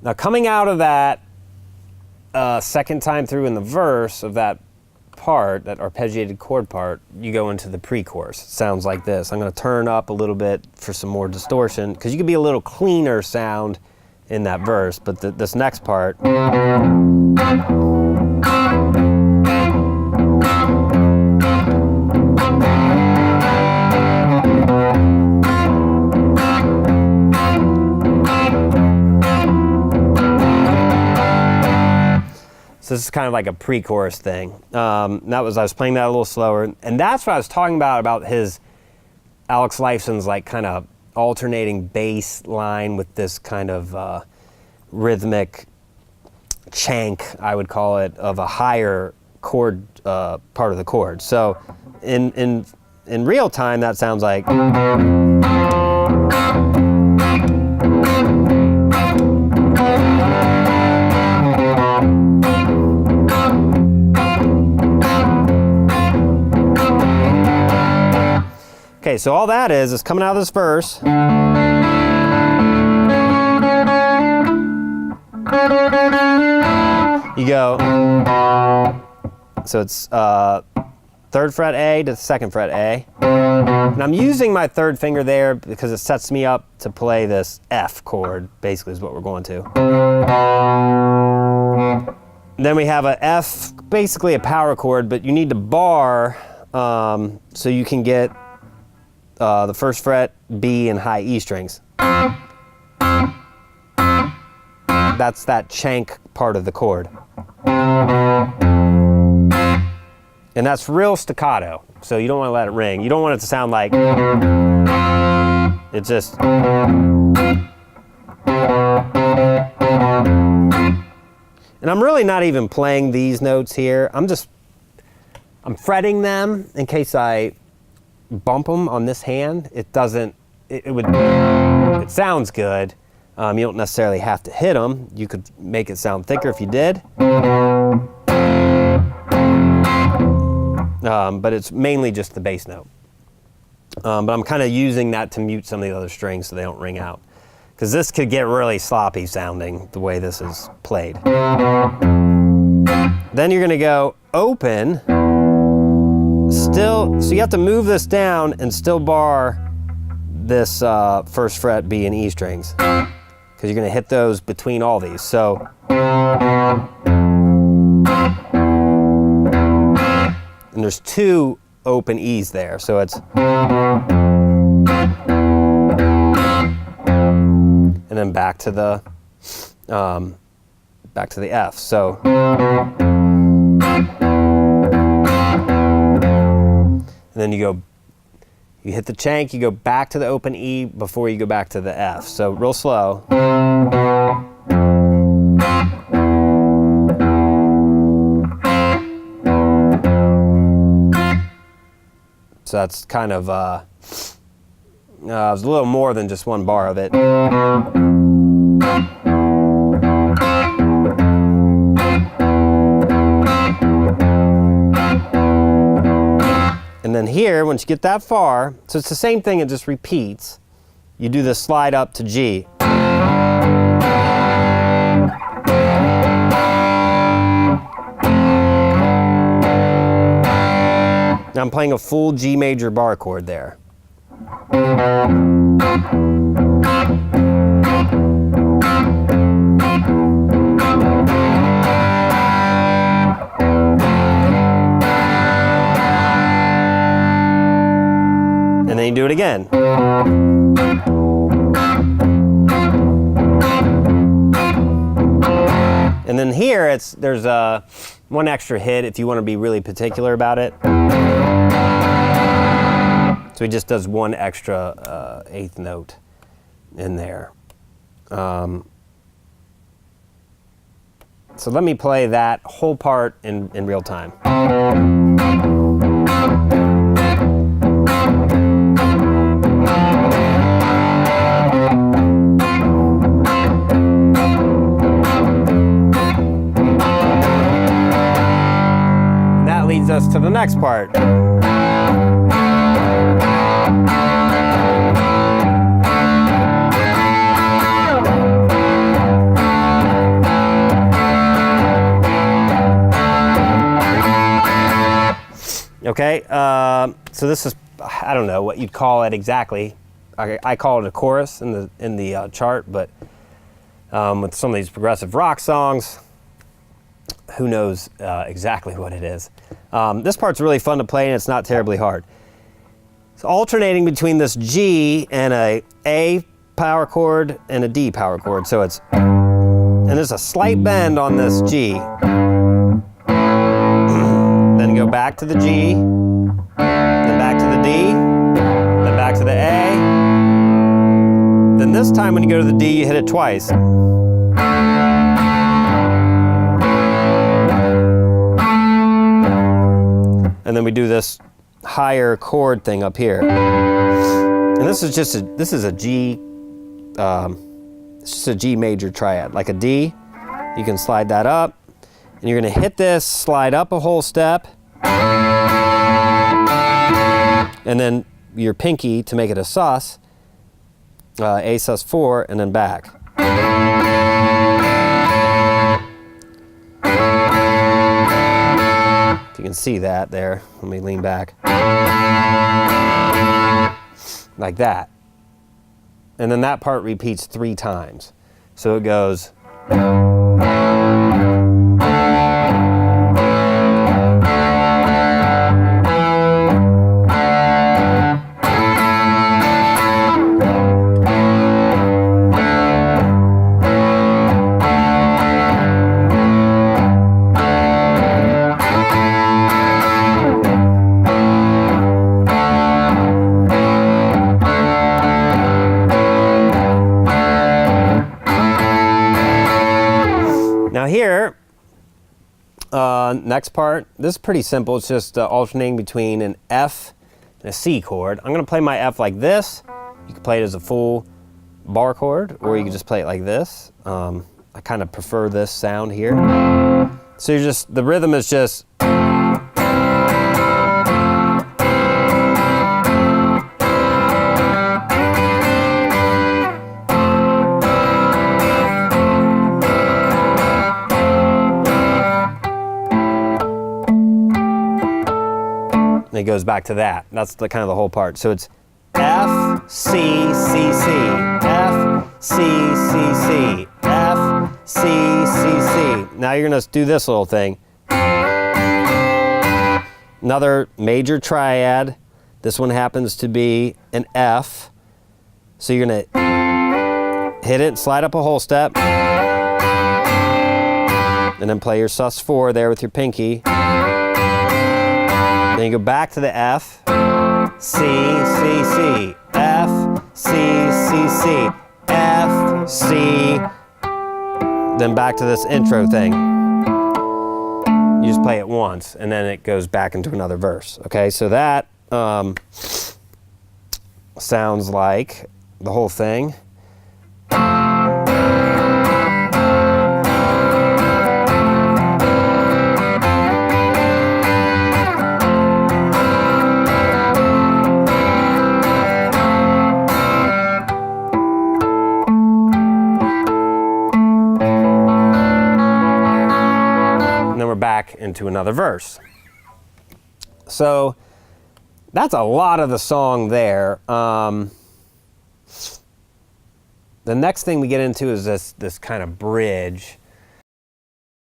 Now coming out of that second time through in the verse of that part, that arpeggiated chord part, you go into the pre-chorus. It sounds like this. I'm going to turn up a little bit for some more distortion, because you can be a little cleaner sound in that verse, but this next part. So this is kind of like a pre-chorus thing. I was playing that a little slower, and that's what I was talking about his Alex Lifeson's like kind of alternating bass line with this kind of rhythmic chank, I would call it, of a higher chord part of the chord. So in real time, that sounds like. Okay, so all that is coming out of this verse. You go, so it's 3rd fret A to 2nd fret A. And I'm using my 3rd finger there because it sets me up to play this F chord, basically is what we're going to. And then we have a F, basically a power chord, but you need to bar so you can get the 1st fret B and high E strings. That's that chank part of the chord. And that's real staccato, so you don't want to let it ring. You don't want it to sound like it just. And I'm really not even playing these notes here. I'm fretting them in case I bump them on this hand. It doesn't, it sounds good. You don't necessarily have to hit them. You could make it sound thicker if you did. But it's mainly just the bass note. But I'm kind of using that to mute some of the other strings so they don't ring out. Because this could get really sloppy sounding the way this is played. Then you're going to go open. Still, so you have to move this down and still bar this 1st fret B and E strings, because you're going to hit those between all these. So, and there's 2 open E's there, so it's, and then back to the F. So. And then you hit the chank, you go back to the open E before you go back to the F. So real slow. So that's kind of, it was a little more than just one bar of it. And then here, once you get that far, so it's the same thing, it just repeats. You do the slide up to G. Now I'm playing a full G major bar chord there. And then you do it again. And then here, there's one extra hit if you want to be really particular about it. So he just does one extra 8th note in there. So let me play that whole part in real time. Leads us to the next part. Okay, so this is, I don't know what you'd call it exactly. I call it a chorus in the chart, but with some of these progressive rock songs, who knows exactly what it is. This part's really fun to play, and it's not terribly hard. It's alternating between this G and a power chord and a D power chord. So it's, and there's a slight bend on this G. Then go back to the G, then back to the D, then back to the A. Then this time when you go to the D, you hit it twice. And then we do this higher chord thing up here. And this is just a G, it's just a G major triad. Like a D, you can slide that up, and you're gonna hit this, slide up a whole step, and then your pinky to make it a sus, A sus4, and then back. You can see that there. Let me lean back. Like that. And then that part repeats 3 times. So it goes. Now here, next part, this is pretty simple. It's just alternating between an F and a C chord. I'm going to play my F like this. You can play it as a full bar chord, or you can just play it like this. I kind of prefer this sound here. So you're just, the rhythm is just. It goes back to that. That's the kind of the whole part. So it's F, C, C, C, F, C, C, C, F, C, C, C. Now you're gonna do this little thing. Another major triad. This one happens to be an F. So you're gonna hit it, slide up a whole step, and then play your sus4 there with your pinky. Then you go back to the F, C, C, C, F, C, C, C, F, C, then back to this intro thing. You just play it once, and then it goes back into another verse. Okay, so that sounds like the whole thing. Back into another verse. So that's a lot of the song there. The next thing we get into is this kind of bridge.